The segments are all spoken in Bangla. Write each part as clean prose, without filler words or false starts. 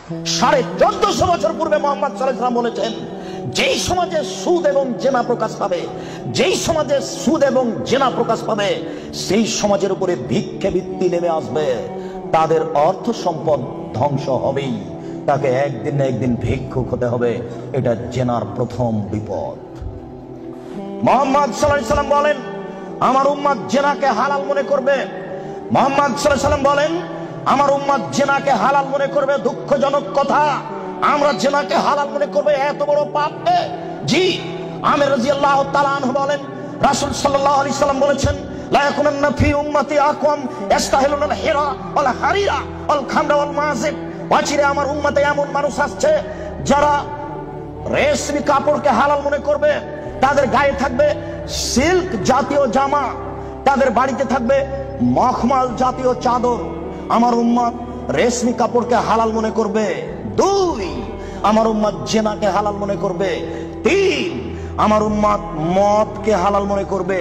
1450 বছর পূর্বে মুহাম্মদ সাল্লাল্লাহু আলাইহি ওয়াসাল্লাম বলেছেন, যেই সমাজে সুদ এবং জেনা প্রকাশ পাবে, যেই সমাজে সুদ এবং জেনা প্রকাশ পাবে, সেই সমাজের উপরে ভিক্ষে বৃত্তি নেমে আসবে। তাদের অর্থ সম্পদ ধ্বংস হবেই, তাকে একদিন না একদিন ভিক্ষুক হতে হবে। এটা জেনার প্রথম বিপদ। মুহাম্মদ সাল্লাল্লাহু আলাইহি ওয়াসাল্লাম বলেন, আমার উম্মত জেনাকে হালাল মনে করবে। মুহাম্মদ সাল্লাল্লাহু আলাইহি ওয়াসাল্লাম বলেন, আমার উম্মত জেনাকে হালাল মনে করবে। দুঃখজনক কথা, আমরা জেনাকে হালাল মনে করবে, এত বড় পাপকে। জি, আমির রাদিয়াল্লাহু তাআলা আনহু বলেন, রাসূল সাল্লাল্লাহু আলাইহি সাল্লাম বলেছেন, লা ইয়াকুনান্না ফি উম্মতি আকওয়াম ইস্তাহিলুল হিরা ওয়াল হারিরা ওয়াল খামরা ওয়াল মাযিব। অচিরে আমার উম্মতে এমন মানুষ আসছে যারা রেশমি কাপড়কে হালাল মনে করবে, তাদের গায়ে থাকবে সিল্ক জাতীয় জামা, তাদের বাড়িতে থাকবে মখমল জাতীয় চাদর। আমার উম্মত রেশমি কাপড়কে হালাল মনে করবে। 2, আমার উম্মত জেনাকে হালাল মনে করবে। 3, আমার উম্মত মদকে হালাল মনে করবে।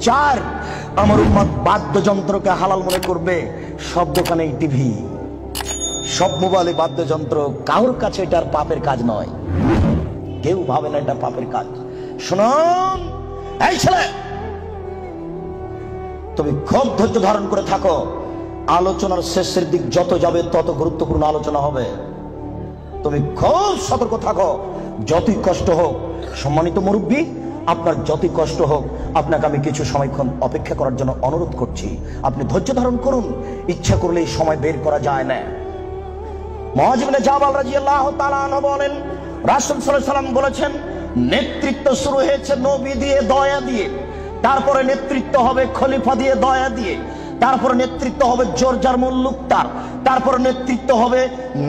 4, আমার উম্মত বাদ্যযন্ত্রকে হালাল মনে করবে। সব দোকানে টিভি, সব মোবাইলে বাদ্যযন্ত্র। কারোর কাছে এটা আর পাপের কাজ নয়, কেউ ভাবে না এটা পাপের কাজ। শুনুন, এই ছেলে, তুমি খুব ধৈর্য ধারণ করে থাকো। আলোচনার শেষের দিক যত যাবে তত গুরুত্বপূর্ণ আলোচনা হবে। তুমি খুব সতর্ক থাকো, যতই কষ্ট হোক। সম্মানিত মুরব্বী, আপনার যতই কষ্ট হোক, আপনাকে আমি কিছু সময়ক্ষণ অপেক্ষা করার জন্য অনুরোধ করছি। আপনি ধৈর্য ধারণ করুন, ইচ্ছা করলে এই সময় বের করা যায় না। মুআয ইবনে জাবাল রাদিয়াল্লাহু তাআলা আনহু বলেন, রাসূল সাল্লাল্লাহু আলাইহি ওয়াসাল্লাম বলেছেন, নেতৃত্ব শুরু হয়েছে নবী দিয়ে, দয়া দিয়ে, তারপরে নেতৃত্ব হবে খলিফা দিয়ে, দয়া দিয়ে, তারপরে নেতৃত্ব হবে জোরজার মুল্লুকতার, তারপরে নেতৃত্ব হবে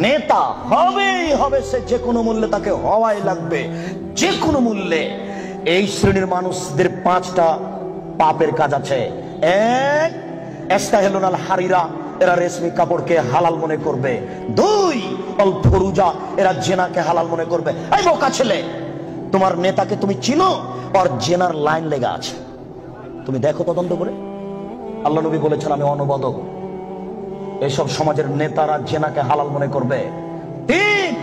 নেতা। হবেই হবে, সে যে কোনো মূল্যে তাকে হওয়াই লাগবে, যে কোনো মূল্যে। এই শ্রেণীর মানুষদের 5টা পাপের কাজ আছে। 1, ইস্তাহিলুল হারিরা, এরা রেশমি কাপড়কে হালাল মনে করবে। 2, অল ফুরুজা, এরা জেনাকে হালাল মনে করবে। এই বোকা ছেলে, তোমার নেতাকে তুমি চিনো? আর জেনার লাইন লেগে আছে, তুমি দেখো তদন্ত করে। আল্লাহ নবী বলেছেন, আমি অনুবাদক। এসব সমাজের নেতারা জেনাকে হালাল মনে করবে। 3,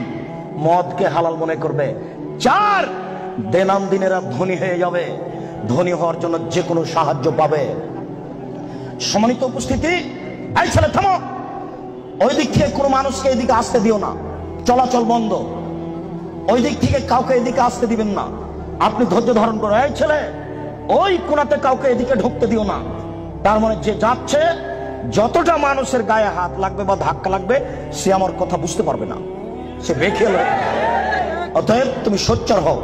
মদকে হালাল মনে করবে। 4, দেনাম দিনেরা ধনী হয়ে যাবে, ধনী হওয়ার জন্য যে কোনো সাহায্য পাবে। সম্মানিত উপস্থিতি, এই ছেলে থামো। ওই দিক থেকে কোনো মানুষকে এদিকে আসতে দিও না, চলাচল বন্ধ। ওই দিক থেকে কাউকে এদিকে আসতে দিবেন না। আপনি ধৈর্য ধারণ করো। এই ছেলে, ওই কোণাতে কাউকে এদিকে ঢুকতে দিও না। তার মানে যে যাচ্ছে, যতটা মানুষের গায়ে হাত লাগবে বা ধাক্কা লাগবে, সে আমার কথা বুঝতে পারবে না, সে বেখেয়াল হবে। অতএব তুমি সোচ্চার হও,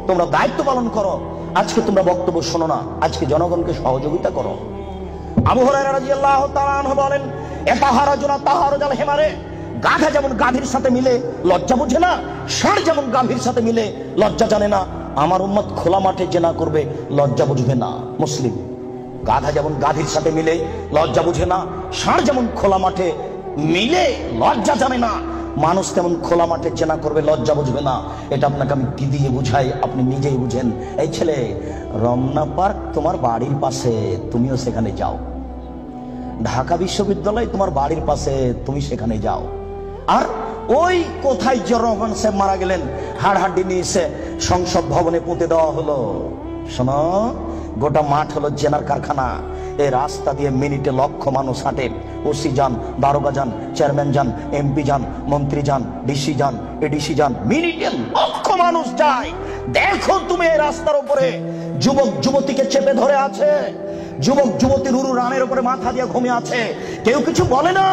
তোমরা দায়িত্ব পালন করো। আজকে তোমরা বক্তব্য শোনো না, আজকে জনগণকে সহযোগিতা করো। আবু হুরায়রা রাদিয়াল্লাহু তাআলা আনহু বলেন, এতাহারাজুনা তাহারুজাল হিমারে, গাধা যেমন গাভীর সাথে মিলে লজ্জা বুঝে না, ষাঁড় যেমন গাভীর সাথে মিলে লজ্জা জানে না, আমার উম্মত খোলা মাঠে জেনা করবে, লজ্জা বুঝবে না। মুসলিম। গাধা যেমন গাধীর সাথে মিলে লজ্জা বুঝে না, ষাঁড় যেমন খোলা মাঠে মিলে লজ্জা জানে না, মানুষ তেমন খোলা মাঠে জেনা করবে, লজ্জা বুঝবে না। এটা আপনাকে আমি কি দিয়ে বুঝাই, আপনি নিজেই বুঝেন। এই ছেলে, রমনা পার্ক তোমার বাড়ির পাশে, তুমিও সেখানে যাও। ঢাকা বিশ্ববিদ্যালয় তোমার বাড়ির পাশে, তুমি সেখানে যাও। আর ওই কোথায় জিয়াউর রহমান সাহেব মারা গেলেন, হাড়হাড্ডি নিয়ে এসে সংসদ ভবনে পুঁতে দেওয়া হলো। শোনো, গোটা মাঠ হলো জেনার কারখানা। এই রাস্তা দিয়ে মিনিটে লক্ষ মানুষ হাঁটে। ওসি যান, দারোগা যান, চেয়ারম্যান যান, এমপি যান, মন্ত্রী যান, ডিসি যান, এডিসি যান, মিনিটে লক্ষ মানুষ যায়। দেখো তুমি এই রাস্তার উপরে যুবক যুবতীকে চেপে ধরে আছে, যুবক যুবতী রুরু রানের উপরে মাথা দিয়ে ঘুমিয়ে আছে। কেউ কিছু বলে না,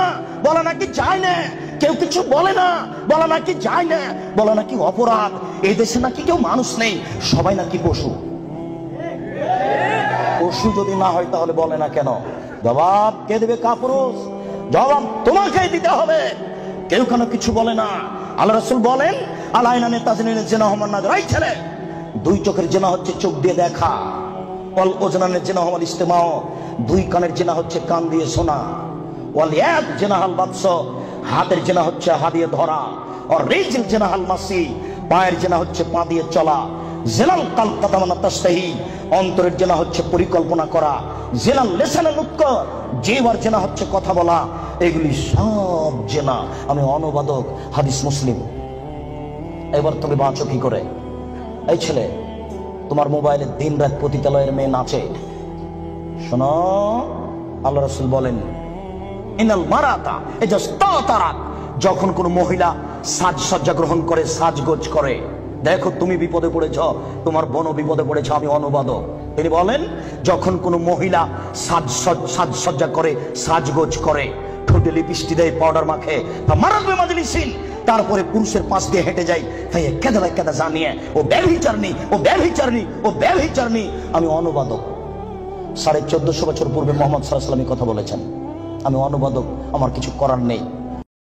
বলা নাকি যায় না। কেউ কিছু বলে না, বলা নাকি যায় না, বলা নাকি অপরাধ। এই দেশে নাকি কেউ মানুষ নেই, সবাই নাকি পশু। পশু যদি না হয় তাহলে বলে না কেন? জবাব কে দেবে? কাপুরুষ। জবাব তোমাকেই দিতে হবে। কেউ কেন কিছু বলে না। আল্লাহ রাসূল বলেন, আলাইনানে তাজনিনের জিনা হমান নাজর। এই ছেলে, 2 চোখের জিনা হচ্ছে চোখ দিয়ে দেখা। ওয়াল ওজনানের জিনা হওয়াল ইস্তেমাও, 2 কানের জিনা হচ্ছে কান দিয়ে শোনা। ওয়াল ইয়াদ জিনা হাল বাতস, হাতের জিনা হচ্ছে হাত দিয়ে ধরা। আর রিজিল জিনা হাল মাসি, পায়ের জিনা হচ্ছে পা দিয়ে চলা। জিনাল কালব কাদামানা তাস্তাহি, অন্তরের জিনা হচ্ছে পরিকল্পনা করা। জিনাল লিসানুল নুতক, জিহ্বার জিনা হচ্ছে কথা বলা। এগুলি সব জেনা। আমি অনুবাদক, হাদিস মুসলিম। এবার তুমি বাঁচো কি করে? এই ছেলে, তোমার মোবাইলে দিন রাত পতিতালয়ের মেয়ে নাচে, শোনো, আল্লাহ রাসূল বলেন ইনাল মারাতা ইজাস্তাতারাত, যখন কোন মহিলা সাজসজ্জা গ্রহণ করে, সাজগোজ করে, দেখো তুমি বিপদে পড়েছ, তোমার বোনও বিপদে পড়েছ। আমি অনুবাদক। তিনি বলেন যখন কোন মহিলা সাজসজ্জা করে, সাজগোজ করে, ঠোঁটে লিপস্টিক দেয়, পাউডার মাখে, মারাবে মাজলিসিন, তারপরে পুরুষের পাশ দিয়ে হেঁটে যায়, তাই কেদা কেদা জানিয়ে ও ব্যভিচারণী, ও ব্যভিচারণী, ও ব্যভিচারণী। আমি অনুবাদক। 1450 বছর পূর্বে মুহাম্মদ সাল্লাল্লাহু আলাইহি ওয়াসাল্লাম কথা বলেছেন। আমি অনুবাদক, আমার কিছু করার নেই।